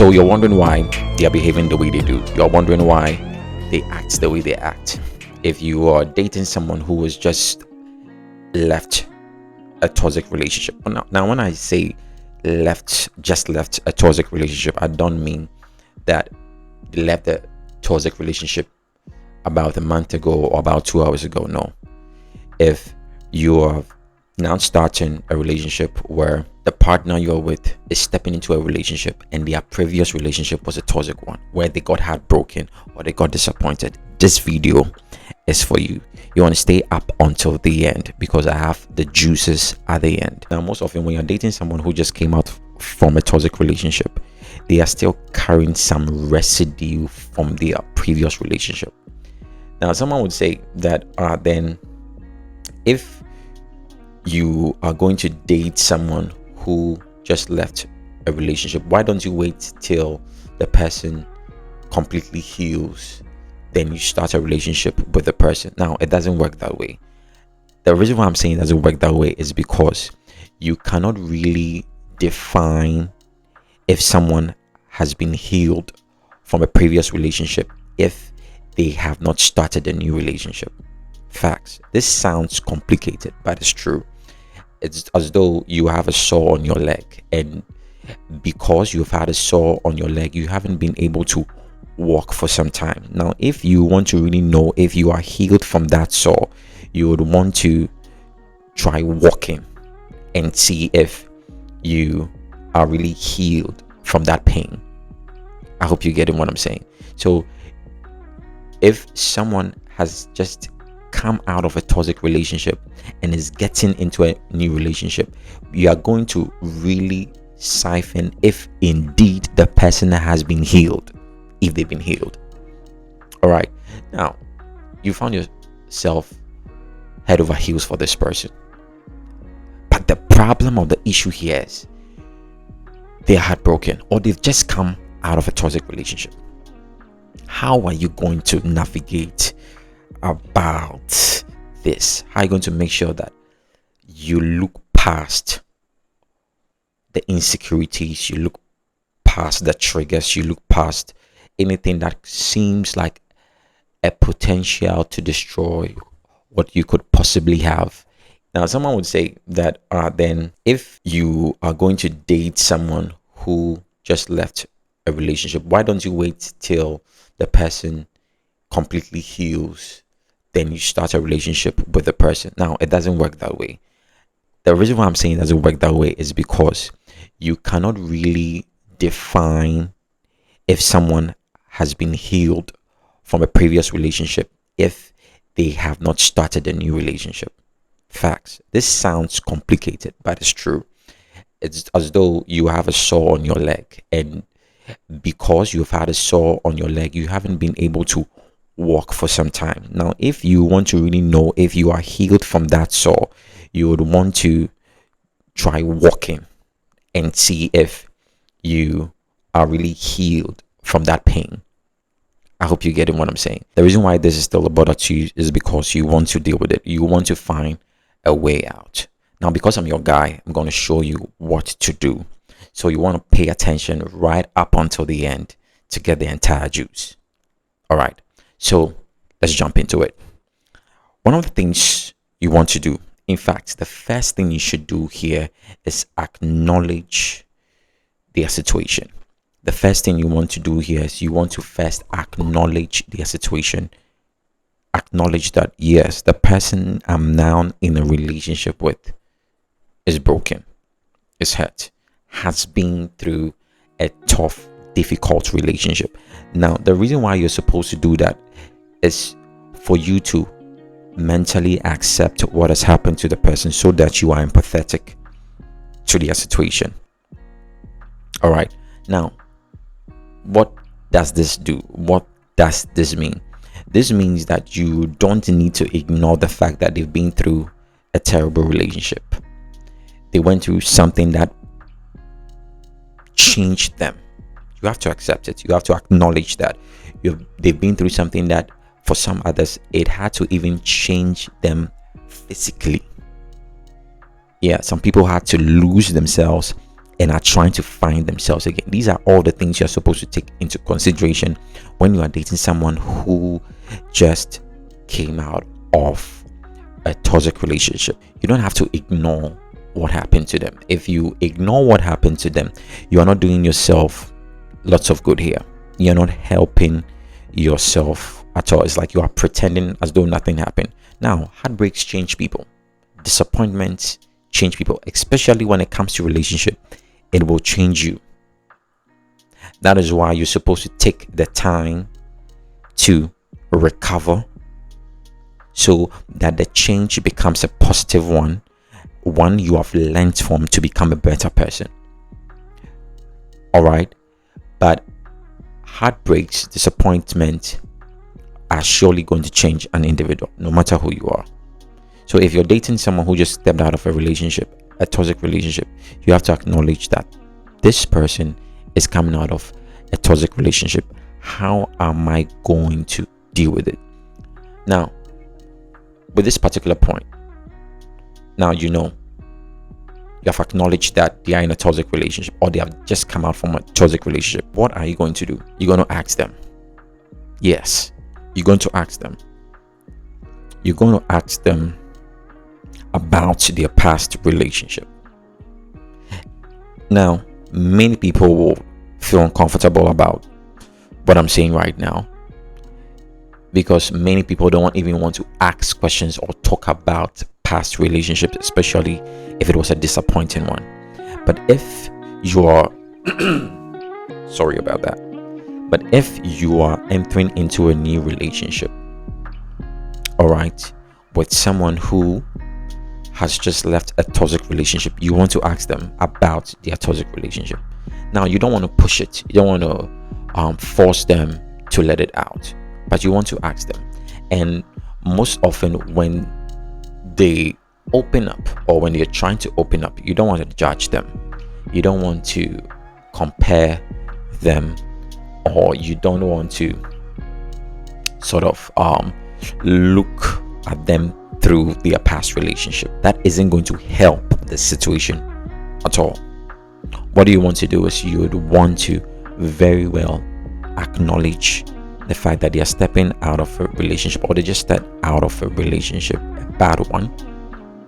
So you're wondering why they are behaving the way they do. You're wondering why they act the way they act. If you are dating someone who was just left a toxic relationship. Now when I say left a toxic relationship, I don't mean that they left a toxic relationship about a month ago or about 2 hours ago. No. If you are now starting a relationship where the partner you're with is stepping into a relationship and their previous relationship was a toxic one, where they got heartbroken or they got disappointed, this video is for you. You want to stay up until the end because I have the juices at the end. Now, most often when you're dating someone who just came out from a toxic relationship, they are still carrying some residue from their previous relationship. Now, someone would say that then if you are going to date someone who just left a relationship, why don't you wait till the person completely heals, then you start a relationship with the person? Now, it doesn't work that way. The reason why I'm saying it doesn't work that way is because you cannot really define if someone has been healed from a previous relationship if they have not started a new relationship. Facts. This sounds complicated, but it's true. It's as though you have a sore on your leg, and because you've had a sore on your leg, you haven't been able to walk for some time. Now, if you want to really know if you are healed from that sore, you would want to try walking and see if you are really healed from that pain. I hope you're getting what I'm saying. So if someone has just come out of a toxic relationship and is getting into a new relationship, you are going to really siphon if indeed the person has been healed, if they've been healed. All right, now you found yourself head over heels for this person, but the problem or the issue here is they're heartbroken or they've just come out of a toxic relationship. How are you going to navigate about this? How are you going to make sure that you look past the insecurities, you look past the triggers, you look past anything that seems like a potential to destroy what you could possibly have? Now, someone would say that then if you are going to date someone who just left a relationship, why don't you wait till the person completely heals, then you start a relationship with the person? Now, it doesn't work that way. The reason why I'm saying it doesn't work that way is because you cannot really define if someone has been healed from a previous relationship if they have not started a new relationship. Facts. This sounds complicated, but it's true. It's as though you have a sore on your leg, and because you've had a sore on your leg, you haven't been able to walk for some time. Now, if you want to really know if you are healed from that sore, you would want to try walking and see if you are really healed from that pain. I hope you're getting what I'm saying. The reason why this is still a bother to you is because you want to deal with it. You want to find a way out. Now, because I'm your guy, I'm going to show you what to do. So you want to pay attention right up until the end to get the entire juice. All right. So let's jump into it. One of the things you want to do, in fact, the first thing you should do here is acknowledge their situation. The first thing you want to do here is you want to first acknowledge their situation. Acknowledge that, yes, the person I'm now in a relationship with is broken, is hurt, has been through a tough, difficult relationship. Now, the reason why you're supposed to do that is for you to mentally accept what has happened to the person so that you are empathetic to their situation. All right. Now, what does this do? What does this mean? This means that you don't need to ignore the fact that they've been through a terrible relationship. They went through something that changed them. You have to accept it. You have to acknowledge that they've been through something that for some others, it had to even change them physically. Yeah, some people had to lose themselves and are trying to find themselves again. These are all the things you're supposed to take into consideration when you are dating someone who just came out of a toxic relationship. You don't have to ignore what happened to them. If you ignore what happened to them, you are not doing yourself lots of good here. You're not helping yourself at all. It's like you are pretending as though nothing happened. Now, heartbreaks change people. Disappointments change people, especially when it comes to relationship. It will change you. That is why you're supposed to take the time to recover, so that the change becomes a positive one you have learned from to become a better person. All right, but heartbreaks, disappointment are surely going to change an individual, no matter who you are. So if you're dating someone who just stepped out of a relationship, a toxic relationship, you have to acknowledge that this person is coming out of a toxic relationship. How am I going to deal with it? Now, with this particular point, now you have acknowledged that they are in a toxic relationship, or they have just come out from a toxic relationship. What are you going to do? You're going to ask them. Yes, you're going to ask them. You're going to ask them about their past relationship. Now, many people will feel uncomfortable about what I'm saying right now, because many people don't even want to ask questions or talk about past relationships, especially if it was a disappointing one. But if you are sorry about that, but if you are entering into a new relationship, all right, with someone who has just left a toxic relationship, you want to ask them about their toxic relationship. Now, you don't want to push it, you don't want to force them to let it out, but you want to ask them. And most often when they open up, or when they're trying to open up, you don't want to judge them, you don't want to compare them, or you don't want to sort of look at them through their past relationship. That isn't going to help the situation at all. What you want to do is you would want to very well acknowledge the fact that they are stepping out of a relationship, or they just stepped out of a relationship, a bad one.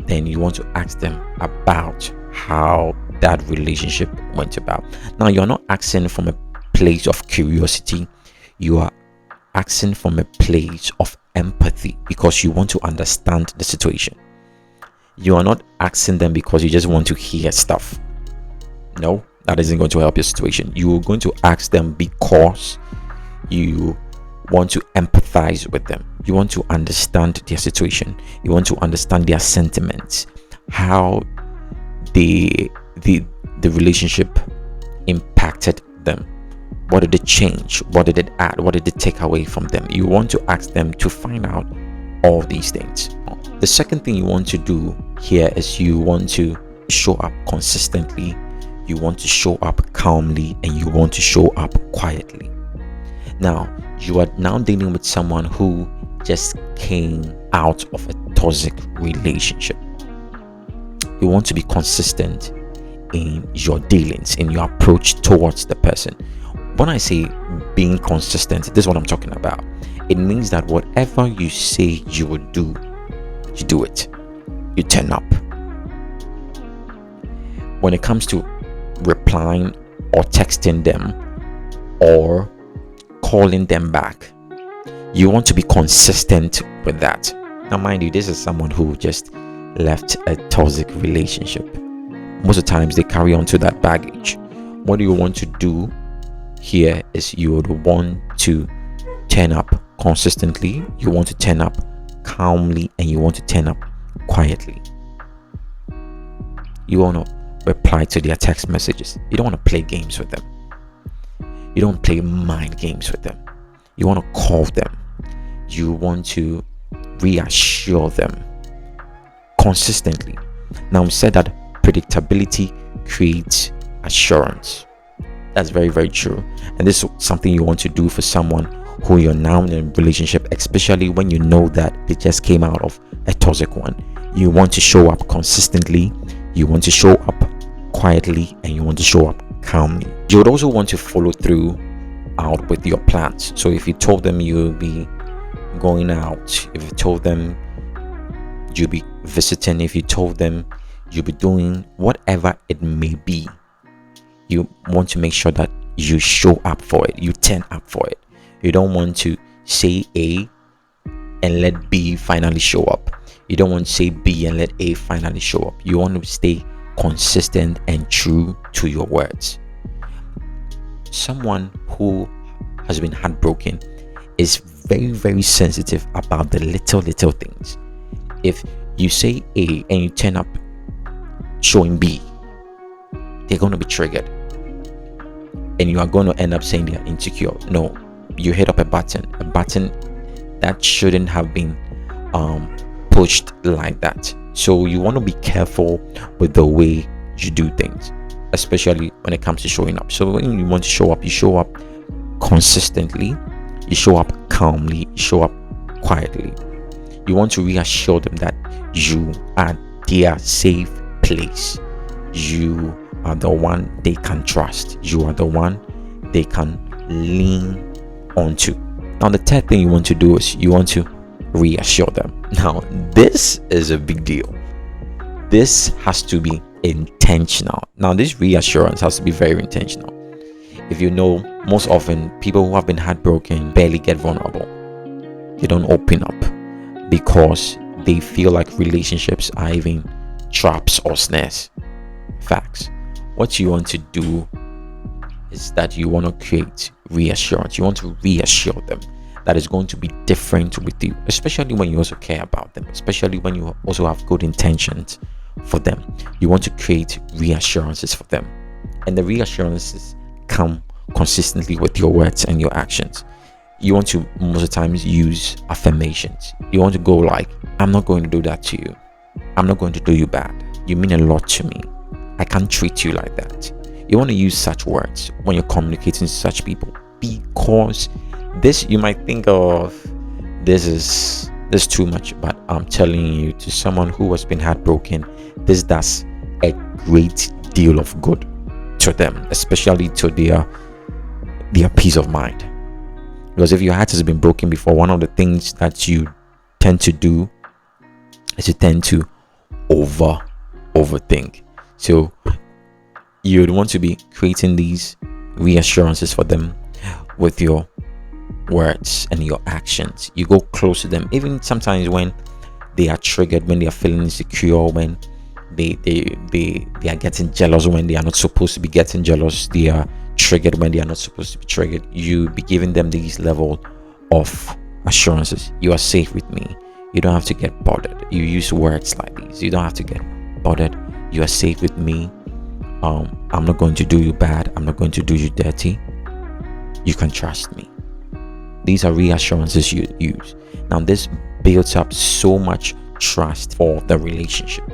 Then you want to ask them about how that relationship went about. Now, you're not asking from a place of curiosity, you are asking from a place of empathy, because you want to understand the situation. You are not asking them because you just want to hear stuff. No, that isn't going to help your situation. You are going to ask them because you want to empathize with them. You want to understand their situation. You want to understand their sentiments, how the relationship impacted them. What did it change? What did it add? What did it take away from them? You want to ask them to find out all these things. The second thing you want to do here is you want to show up consistently, you want to show up calmly, and you want to show up quietly. Now, you are now dealing with someone who just came out of a toxic relationship. You want to be consistent in your dealings, in your approach towards the person. When I say being consistent, this is what I'm talking about. It means that whatever you say you would do, you do it. You turn up. When it comes to replying or texting them or calling them back, you want to be consistent with that. Now, mind you, this is someone who just left a toxic relationship. Most of the times they carry on to that baggage. What do you want to do here is you would want to turn up consistently, you want to turn up calmly, and you want to turn up quietly. You want to reply to their text messages. You don't want to play games with them. You don't play mind games with them. You want to call them. You want to reassure them consistently. Now, we said that predictability creates assurance. That's very, very true. And this is something you want to do for someone who you're now in a relationship, especially when you know that they just came out of a toxic one. You want to show up consistently. You want to show up quietly and you want to show up calmly. You would also want to follow through out with your plans. So if you told them you'll be going out, if you told them you'll be visiting, if you told them you'll be doing whatever it may be, you want to make sure that you show up for it, you turn up for it. You don't want to say A and let B finally show up. You don't want to say B and let A finally show up. You want to stay consistent and true to your words. Someone who has been heartbroken is very, very sensitive about the little things. If you say A and you turn up showing B, they're going to be triggered and you are going to end up saying they're insecure. No, you hit up a button that shouldn't have been pushed like that. So you want to be careful with the way you do things, especially when it comes to showing up. So when you want to show up, you show up consistently, you show up calmly, you show up quietly. You want to reassure them that you are their safe place. You are the one they can trust. You are the one they can lean onto. Now, the third thing you want to do is you want to reassure them. Now, this is a big deal. This has to be intentional. Now, this reassurance has to be very intentional. If you know, most often people who have been heartbroken barely get vulnerable. They don't open up because they feel like relationships are even traps or snares. Facts. What you want to do is that you want to create reassurance. You want to reassure them that it's going to be different with you, especially when you also care about them, especially when you also have good intentions for them. You want to create reassurances for them, and the reassurances come consistently with your words and your actions. You want to most of the times use affirmations. You want to go like, I'm not going to do that to you. I'm not going to do you bad. You mean a lot to me. I can't treat you like that. You want to use such words when you're communicating to such people, because this, you might think of this is too much, but I'm telling you, to someone who has been heartbroken, this does a great deal of good to them, especially to their peace of mind. Because if your heart has been broken before, one of the things that you tend to do is you tend to overthink. So you would want to be creating these reassurances for them with your words and your actions. You go close to them, even sometimes when they are triggered, when they are feeling insecure, when they are getting jealous when they are not supposed to be getting jealous, they are triggered when they are not supposed to be triggered. You be giving them these level of assurances. You are safe with me. You don't have to get bothered. You use words like these. You don't have to get bothered. You are safe with me. I'm not going to do you bad. I'm not going to do you dirty. You can trust me. These are reassurances you use. Now, this builds up so much trust for the relationship.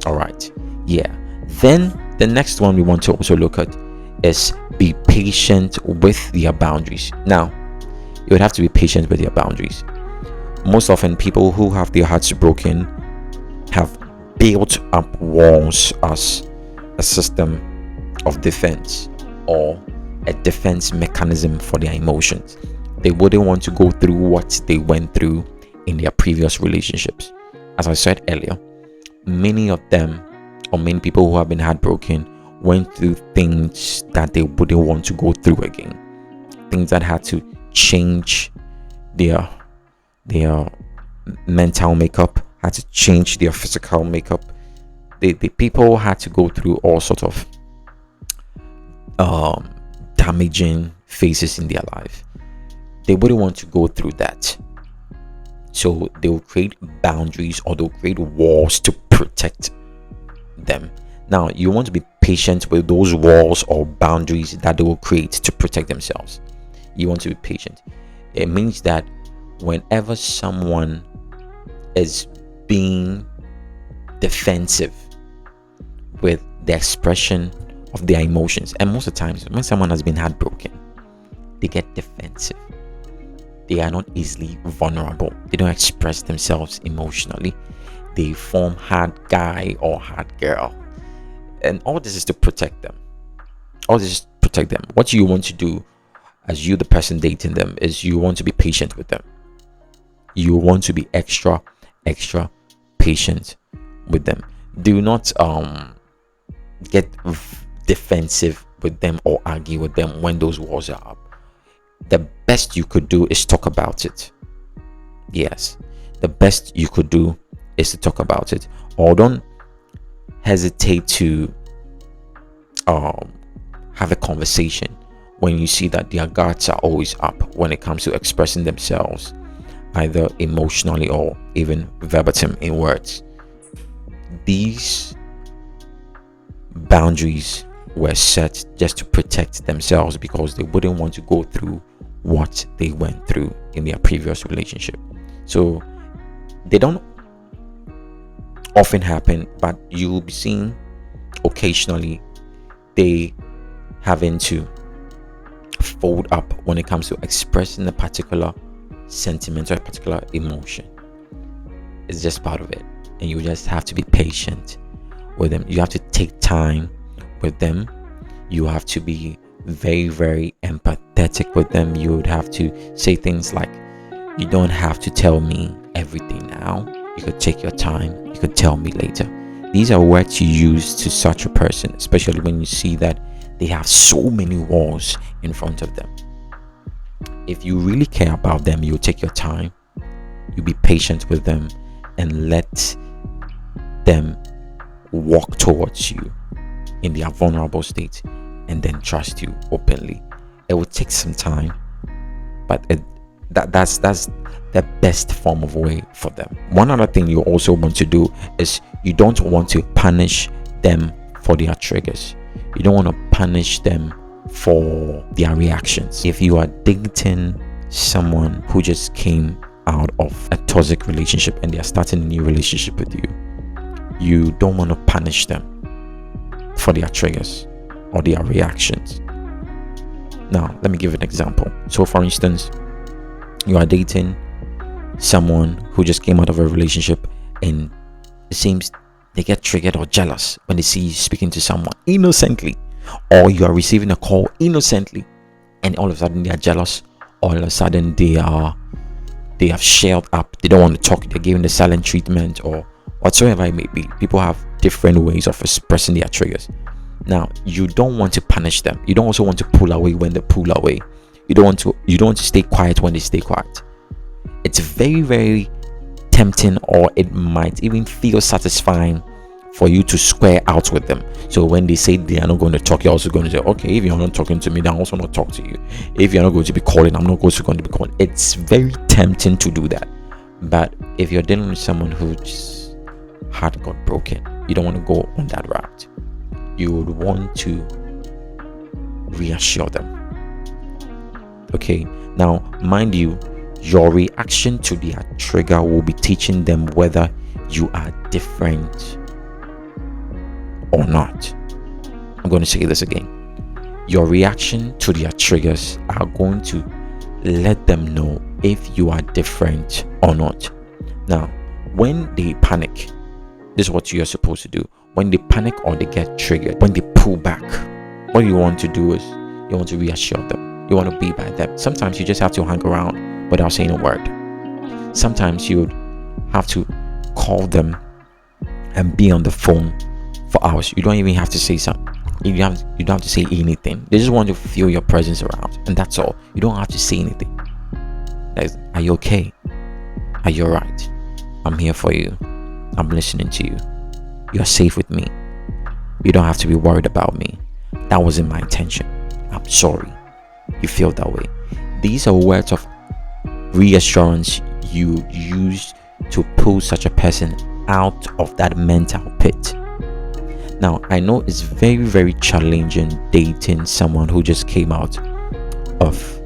All right. Yeah. Then the next one we want to also look at is be patient with their boundaries. Now, you would have to be patient with their boundaries. Most often, people who have their hearts broken have built up walls as a system of defense or a defense mechanism for their emotions. They wouldn't want to go through what they went through in their previous relationships. As I said earlier, many of them, or many people who have been heartbroken, went through things that they wouldn't want to go through again. Things that had to change their mental makeup, had to change their physical makeup. The people had to go through all sorts of damaging phases in their life. They wouldn't want to go through that. So they will create boundaries, or they'll create walls to protect them. Now, you want to be patient with those walls or boundaries that they will create to protect themselves. You want to be patient. It means that whenever someone is being defensive with the expression of their emotions, and most of the times when someone has been heartbroken, they get defensive. They are not easily vulnerable. They don't express themselves emotionally. They form hard guy or hard girl. And all this is to protect them. All this is to protect them. What you want to do as you, the person dating them, is you want to be patient with them. You want to be extra patient with them. Do not get defensive with them or argue with them when those walls are up. The best you could do is talk about it. Yes, the best you could do is to talk about it. Or don't hesitate to have a conversation when you see that their guards are always up when it comes to expressing themselves, either emotionally or even verbatim in words. These boundaries were set just to protect themselves because they wouldn't want to go through what they went through in their previous relationship. So they don't often happen, but you'll be seeing occasionally they having to fold up when it comes to expressing a particular sentiment or a particular emotion. It's just part of it, and you just have to be patient with them. You have to take time with them. You have to be very empathetic with them. You would have to say things like, you don't have to tell me everything now. You could take your time. You could tell me later. These are words you use to such a person, especially when you see that they have so many walls in front of them. If you really care about them, you'll take your time. You'll be patient with them and let them walk towards you in their vulnerable state and then trust you openly. It will take some time, but that's the best form of way for them. One other thing you also want to do is you don't want to punish them for their triggers. You don't want to punish them for their reactions. If you are dating someone who just came out of a toxic relationship and they are starting a new relationship with you, you don't want to punish them for their triggers or their reactions. Now, let me give an example. So, for instance, you are dating someone who just came out of a relationship and it seems they get triggered or jealous when they see you speaking to someone innocently, or you are receiving a call innocently and all of a sudden they are jealous. All of a sudden they have shelled up. They don't want to talk. They're giving the silent treatment or whatsoever it may be. People have different ways of expressing their triggers. Now, you don't want to punish them. You don't also want to pull away when they pull away. You don't want to stay quiet when they stay quiet. It's very tempting, or it might even feel satisfying for you to square out with them. So when they say they are not going to talk, you're also going to say, okay, if you're not talking to me, then I'm also not talk to you. If you're not going to be calling, I'm not also going to be calling. It's very tempting to do that. But if you're dealing with someone whose heart got broken, you don't want to go on that route. You would want to reassure them. Okay, now mind you, your reaction to their trigger will be teaching them whether you are different or not. I'm going to say this again. Your reaction to their triggers are going to let them know if you are different or not. Now, when they panic, this is what you are supposed to do. When they panic or they get triggered, when they pull back, what you want to do is you want to reassure them. You want to be by them. Sometimes you just have to hang around without saying a word. Sometimes you have to call them and be on the phone for hours. You don't even have to say something. You don't have to say anything. They just want to feel your presence around, and that's all. You don't have to say anything. Like, are you okay? Are you alright? I'm here for you. I'm listening to you. You're safe with me. You don't have to be worried about me. That wasn't my intention. I'm sorry you feel that way. These are words of reassurance you use to pull such a person out of that mental pit. Now, I know it's very challenging dating someone who just came out of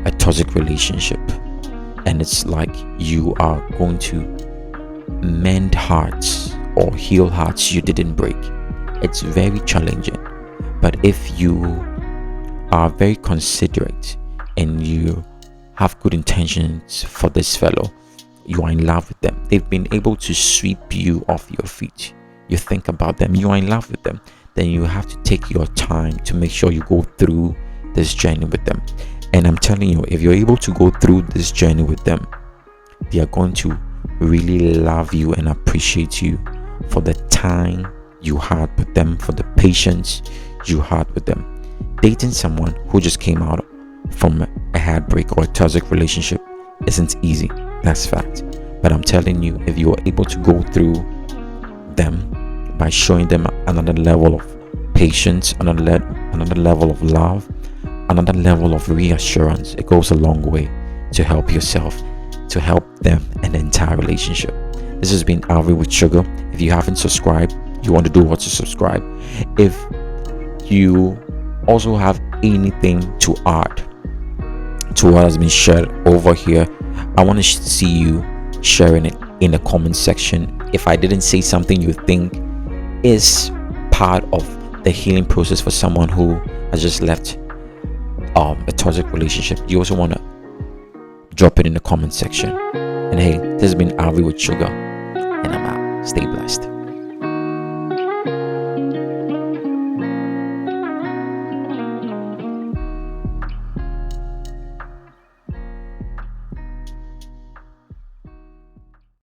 a toxic relationship, and it's like you are going to mend hearts or heal hearts you didn't break. It's very challenging, but if you are very considerate and you have good intentions for this fellow, you are in love with them, they've been able to sweep you off your feet. you think about them, you are in love with them, then you have to take your time to make sure you go through this journey with them. And I'm telling you, if you're able to go through this journey with them, they are going to really love you and appreciate you for the time you had with them, for the patience you had with them. Dating someone who just came out from a heartbreak or a toxic relationship isn't easy, that's fact. But I'm telling you, if you are able to go through them by showing them another level of patience, another level of love, another level of reassurance, it goes a long way to help yourself, to help them, and the entire relationship. This has been Alvin with Sugar. If you haven't subscribed, you want to do what to subscribe. If you also have anything to add to what has been shared over here, I want to see you sharing it in the comment section. If I didn't say something you think is part of the healing process for someone who has just left a toxic relationship, you also want to drop it in the comment section. And hey, this has been Avi with Sugar, and I'm out. Stay blessed.